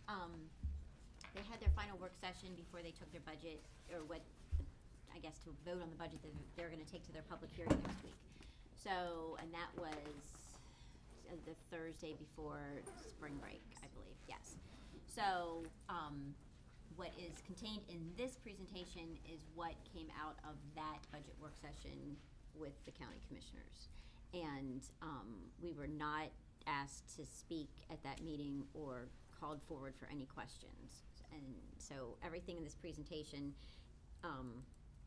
They had their final work session before they took their budget, or I guess to vote on the budget that they're gonna take to their public hearing next week. So, and that was the Thursday before spring break, I believe, yes. So, what is contained in this presentation is what came out of that budget work session with the county commissioners. And we were not asked to speak at that meeting or called forward for any questions. And so everything in this presentation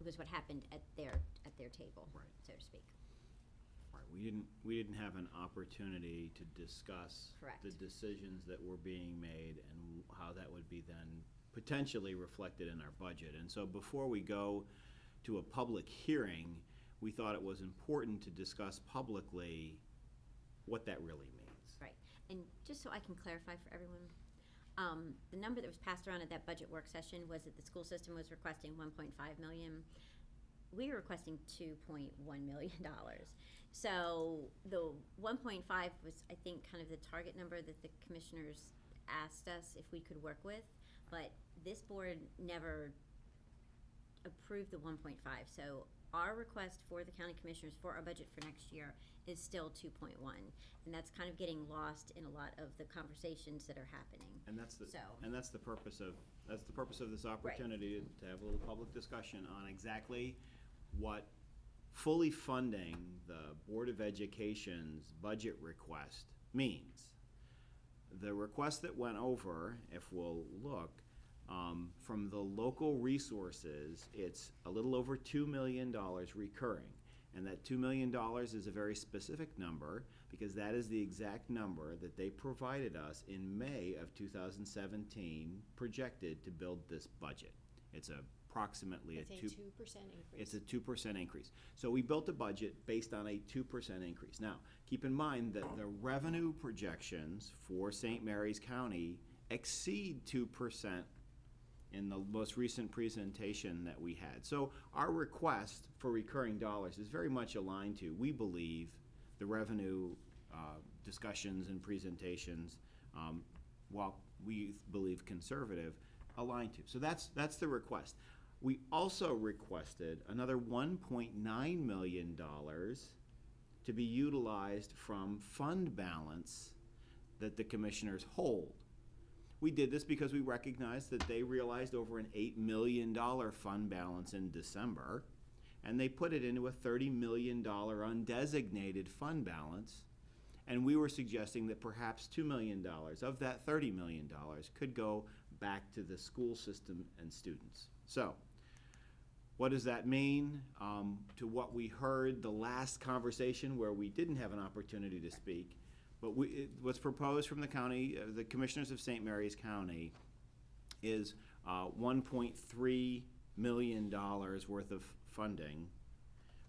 was what happened at their table, Right. so to speak. Right, we didn't have an opportunity to discuss Correct. the decisions that were being made and how that would be then potentially reflected in our budget. And so before we go to a public hearing, we thought it was important to discuss publicly what that really means. Right. And just so I can clarify for everyone, the number that was passed around at that budget work session was that the school system was requesting 1.5 million. We were requesting $2.1 million. So the 1.5 was, I think, kind of the target number that the commissioners asked us if we could work with, but this board never approved the 1.5. So our request for the county commissioners for our budget for next year is still 2.1, and that's kind of getting lost in a lot of the conversations that are happening. And that's the So- and that's the purpose of this opportunity to have a little public discussion on exactly what fully funding the Board of Education's budget request means. The request that went over, if we'll look, from the local resources, it's a little over $2 million recurring. And that $2 million is a very specific number because that is the exact number that they provided us in May of 2017 projected to build this budget. It's approximately It's a 2% increase. It's a 2% increase. So we built a budget based on a 2% increase. Now, keep in mind that the revenue projections for St. Mary's County exceed 2% in the most recent presentation that we had. So our request for recurring dollars is very much aligned to, we believe, the revenue discussions and presentations, while we believe conservative, aligned to. So that's the request. We also requested another $1.9 million to be utilized from fund balance that the commissioners hold. We did this because we recognized that they realized over an $8 million fund balance in December, and they put it into a $30 million undesignated fund balance, and we were suggesting that perhaps $2 million of that $30 million could go back to the school system and students. So, what does that mean to what we heard the last conversation where we didn't have an opportunity to speak? But what's proposed from the county, the commissioners of St. Mary's County, is $1.3 million worth of funding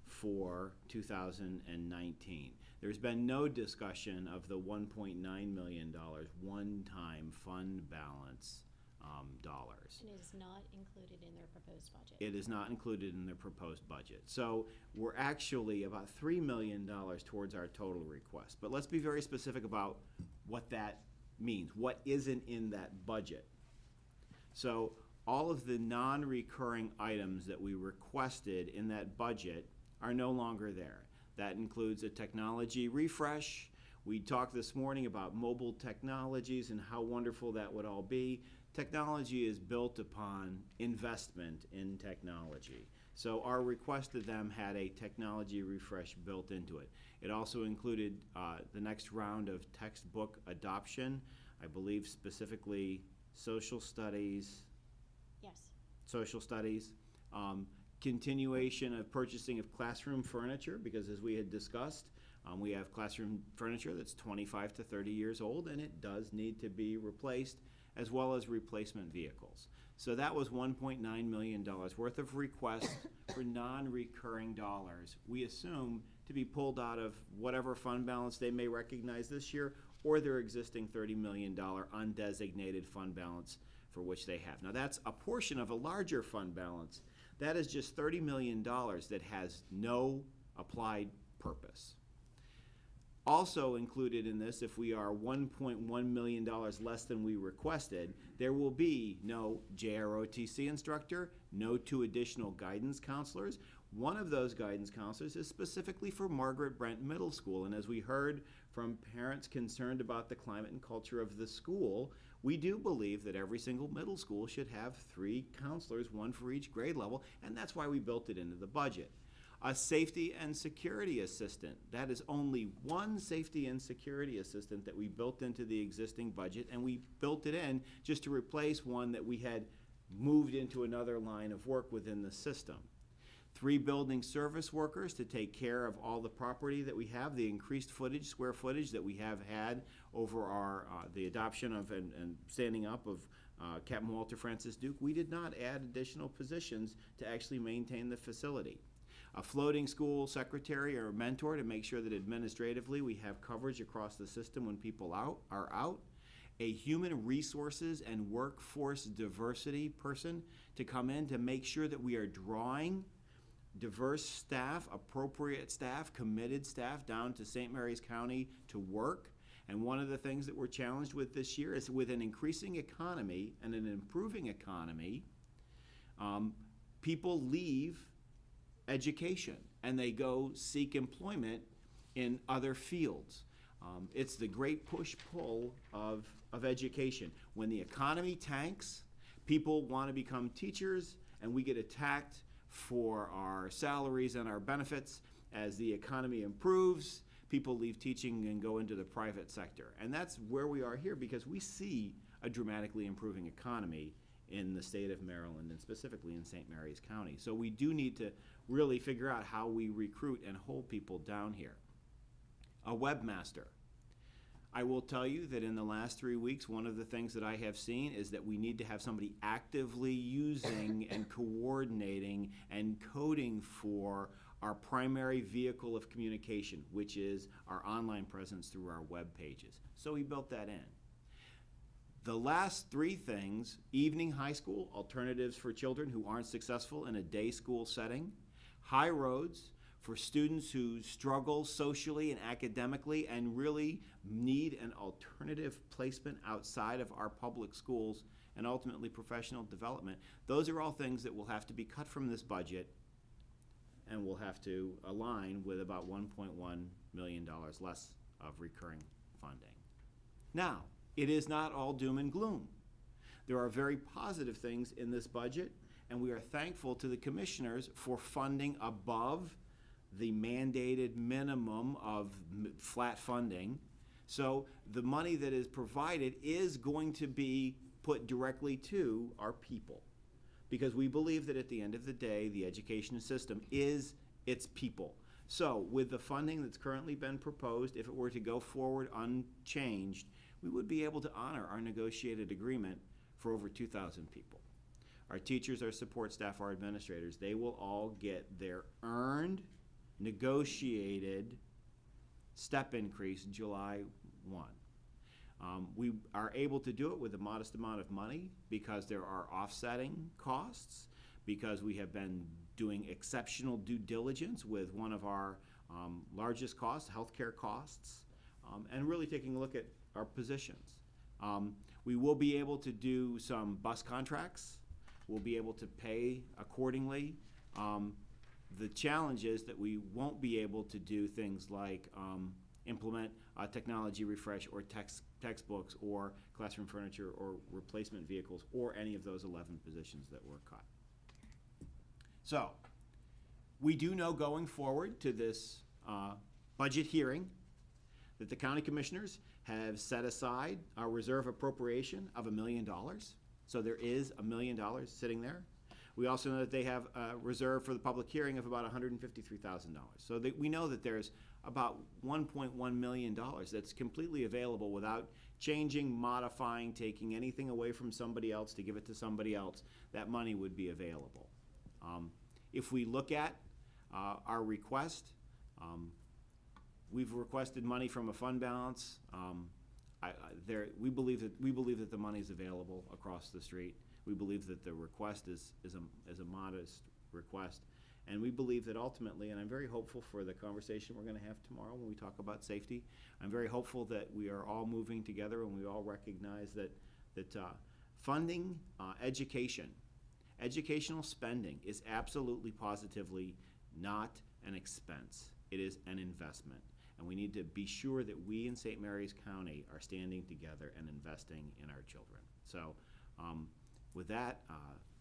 for 2019. There's been no discussion of the $1.9 million one-time fund balance dollars. And it is not included in their proposed budget. It is not included in their proposed budget. So we're actually about $3 million towards our total request. But let's be very specific about what that means. What isn't in that budget? So all of the non-recurring items that we requested in that budget are no longer there. That includes a technology refresh. We talked this morning about mobile technologies and how wonderful that would all be. Technology is built upon investment in technology. So our request to them had a technology refresh built into it. It also included the next round of textbook adoption, I believe specifically social studies, Yes. continuation of purchasing of classroom furniture, because as we had discussed, we have classroom furniture that's 25 to 30 years old, and it does need to be replaced, as well as replacement vehicles. So that was $1.9 million worth of requests for non-recurring dollars, we assume to be pulled out of whatever fund balance they may recognize this year, or their existing $30 million undesignated fund balance for which they have. Now that's a portion of a larger fund balance. That is just $30 million that has no applied purpose. Also included in this, if we are $1.1 million less than we requested, there will be no JROTC instructor, no 2 additional guidance counselors. One of those guidance counselors is specifically for Margaret Brent Middle School, and as we heard from parents concerned about the climate and culture of the school, we do believe that every single middle school should have 3 counselors, 1 for each grade level, and that's why we built it into the budget. A safety and security assistant. That is only 1 safety and security assistant that we built into the existing budget, and we built it in just to replace one that we had moved into another line of work within the system. 3 building service workers to take care of all the property that we have, the increased square footage that we have had over our the adoption of and standing up of Captain Walter Francis Duke. We did not add additional positions to actually maintain the facility. A floating school secretary or mentor to make sure that administratively we have coverage across the system when people are out. A human resources and workforce diversity person to come in to make sure that we are drawing diverse staff, appropriate staff, committed staff down to St. Mary's County to work. And one of the things that we're challenged with this year is with an increasing economy and an improving economy, people leave education and they go seek employment in other fields. It's the great push-pull of education. When the economy tanks, people want to become teachers and we get attacked for our salaries and our benefits. As the economy improves, people leave teaching and go into the private sector. And that's where we are here because we see a dramatically improving economy in the state of Maryland and specifically in St. Mary's County. So we do need to really figure out how we recruit and hold people down here. A webmaster. I will tell you that in the last 3 weeks, one of the things that I have seen is that we need to have somebody actively using and coordinating and coding for our primary vehicle of communication, which is our online presence through our web pages. So we built that in. The last 3 things, evening high school, alternatives for children who aren't successful in a day school setting, high roads for students who struggle socially and academically and really need an alternative placement outside of our public schools, and ultimately professional development. Those are all things that will have to be cut from this budget and will have to align with about $1.1 million less of recurring funding. Now, it is not all doom and gloom. There are very positive things in this budget, and we are thankful to the commissioners for funding above the mandated minimum of flat funding. So the money that is provided is going to be put directly to our people, because we believe that at the end of the day, the education system is its people. So with the funding that's currently been proposed, if it were to go forward unchanged, we would be able to honor our negotiated agreement for over 2,000 people. Our teachers, our support staff, our administrators, they will all get their earned, negotiated step increase July 1. We are able to do it with a modest amount of money because there are offsetting costs, because we have been doing exceptional due diligence with one of our largest costs, healthcare costs, and really taking a look at our positions. We will be able to do some bus contracts. We'll be able to pay accordingly. The challenge is that we won't be able to do things like implement a technology refresh or textbooks or classroom furniture or replacement vehicles or any of those 11 positions that were cut. So we do know going forward to this budget hearing that the county commissioners have set aside a reserve appropriation of $1 million. So there is $1 million sitting there. We also know that they have a reserve for the public hearing of about $153,000. So we know that there's about $1.1 million that's completely available without changing, modifying, taking anything away from somebody else to give it to somebody else. That money would be available. If we look at our request, we've requested money from a fund balance. We believe that the money is available across the street. We believe that the request is a modest request, And we believe that ultimately, and I'm very hopeful for the conversation we're going to have tomorrow when we talk about safety, I'm very hopeful that we are all moving together and we all recognize that funding educational spending is absolutely positively not an expense. It is an investment. And we need to be sure that we in St. Mary's County are standing together and investing in our children. So with that,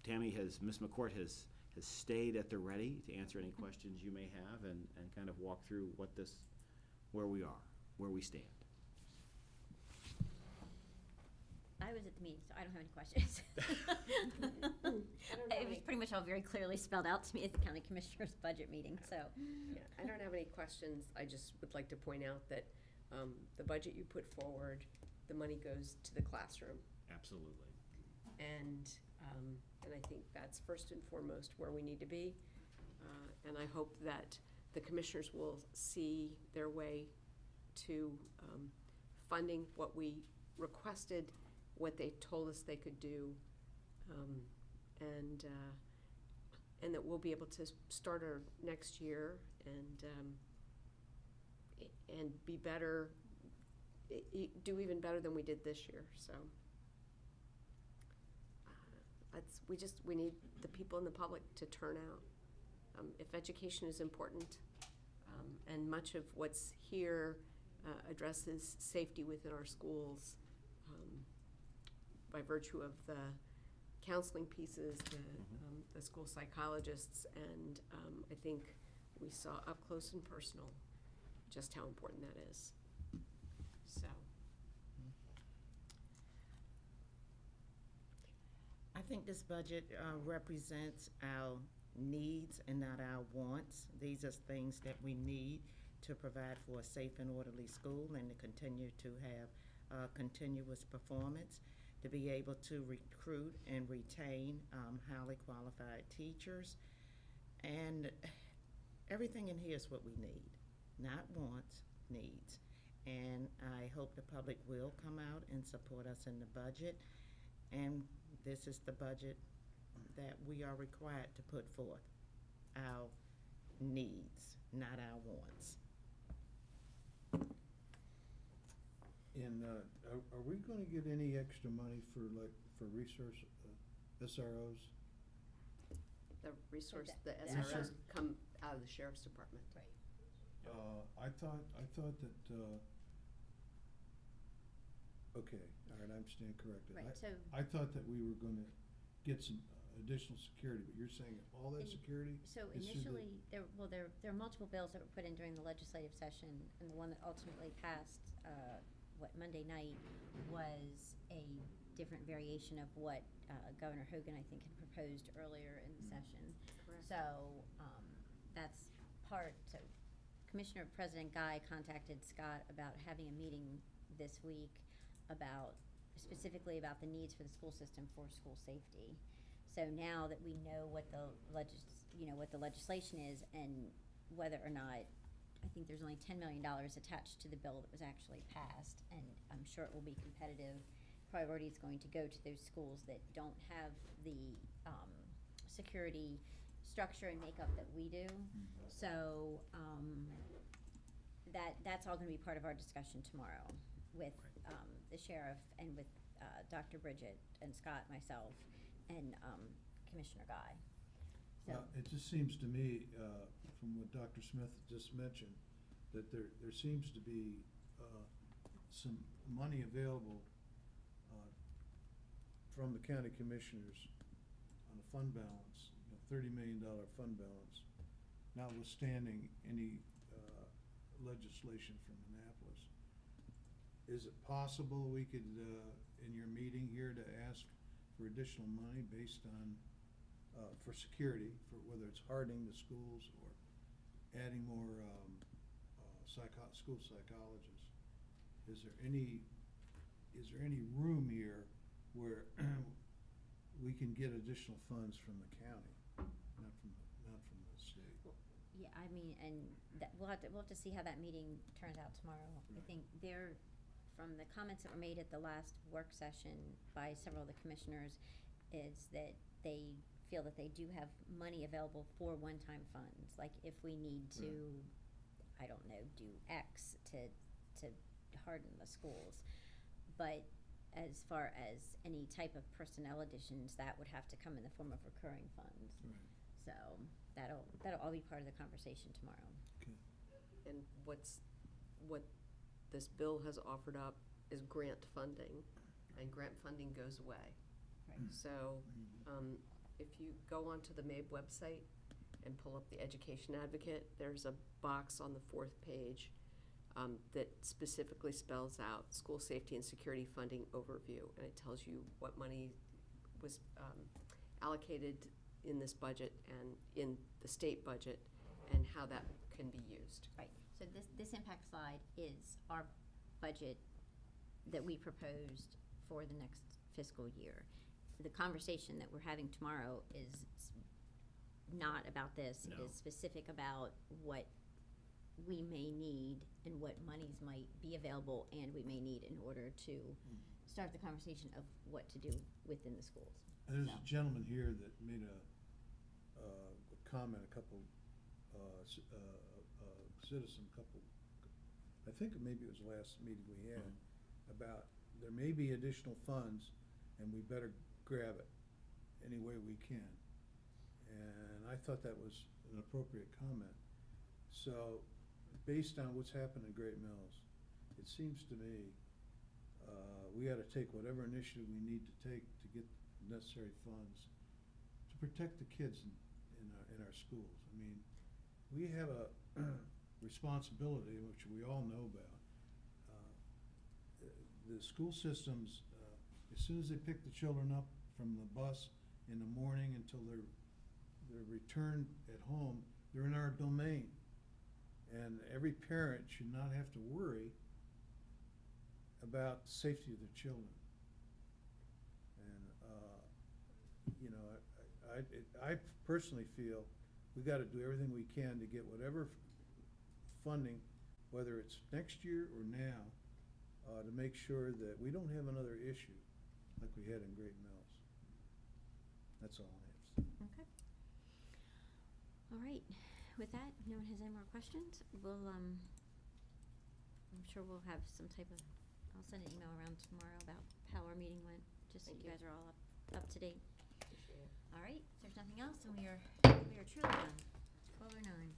Ms. McCourt has stayed at the ready to answer any questions you may have and kind of walk through where we are, where we stand. I was at the meeting, so I don't have any questions. It was pretty much all very clearly spelled out to me at the county commissioner's budget meeting, so. Yeah, I don't have any questions. I just would like to point out that the budget you put forward, the money goes to the classroom. Absolutely. And I think that's first and foremost where we need to be. And I hope that the commissioners will see their way to funding what we requested, what they told us they could do, and that we'll be able to start our next year and be better, do even better than we did this year. So we need the people in the public to turn out. If education is important, and much of what's here addresses safety within our schools, by virtue of the counseling pieces, the school psychologists, and I think we saw up close and personal just how important that is. So. I think this budget represents our needs and not our wants. These are things that we need to provide for a safe and orderly school and to continue to have continuous performance, to be able to recruit and retain highly qualified teachers. And everything in here is what we need, not wants, needs. And I hope the public will come out and support us in the budget. And this is the budget that we are required to put forth, our needs, not our wants. And are we going to get any extra money for resource SROs? The resource, The the SROs come out of the sheriff's department. Right. I thought that, okay, all right, I'm stand corrected. Right, so. I thought that we were gonna get some additional security, but you're saying all that In- security? So is through the- initially, there are multiple bills that were put in during the legislative session, and the one that ultimately passed, Monday night, was a different variation of what Governor Hogan, I think, had proposed earlier in the session. Correct. So, that's so Commissioner President Guy contacted Scott about having a meeting this week specifically about the needs for the school system for school safety. So now that we know what the legislation is and whether or not, I think there's only $10 million attached to the bill that was actually passed, and I'm sure it will be competitive. Priority is going to go to those schools that don't have the security structure and makeup that we do. So that's all going to be part of our discussion tomorrow with the sheriff and with Dr. Bridget and Scott, myself, and Commissioner Guy. So. It just seems to me, from what Dr. Smith just mentioned, that there seems to be some money available from the county commissioners on a fund balance, $30 million fund balance, notwithstanding any legislation from Annapolis. Is it possible we could, in your meeting here, to ask for additional money based on, for security, for whether it's hardening the schools or adding more school psychologists? Is there any room here where we can get additional funds from the county, not from the state? Yeah, I mean, and we'll have to see how that meeting turns out tomorrow. I think from the comments that were made at the last work session by several of the commissioners, is that they feel that they do have money available for one-time funds, like if we need to, I don't know, do X to harden the schools. But as far as any type of personnel additions, that would have to come in the form of recurring funds. Right. So that'll all be part of the conversation tomorrow. Okay. And what this bill has offered up is grant funding, and grant funding goes away. Right. So, if you go onto the MABE website and pull up the Education Advocate, there's a box on the 4th page that specifically spells out school safety and security funding overview, and it tells you what money was allocated in this budget and in the state budget, and how that can be used. Right, so this impact slide is our budget that we proposed for the next fiscal year. The conversation that we're having tomorrow is not about this. No. It is specific about what we may need and what monies might be available and we may need in order to start the conversation of what to do within the schools. There's So. a gentleman here that made a comment, citizen, I think maybe it was the last meeting we had, about there may be additional funds and we better grab it any way we can. And I thought that was an appropriate comment. So, based on what's happened in Great Mills, it seems to me we ought to take whatever initiative we need to take to get necessary funds to protect the kids in our schools. I mean, we have a responsibility, which we all know about. The school systems, as soon as they pick the children up from the bus in the morning until they're returned at home, they're in our domain. And every parent should not have to worry about the safety of their children. And, I personally feel we gotta do everything we can to get whatever funding, whether it's next year or now, to make sure that we don't have another issue like we had in Great Mills. That's all I have to say. Okay. All right, with that, if no one has any more questions, we'll, I'm sure we'll have some type of, I'll send an email around tomorrow about how our meeting went, just so Thank you you. guys are all up to date. Appreciate it. All right, if there's nothing else, then we are truly done. 12:09.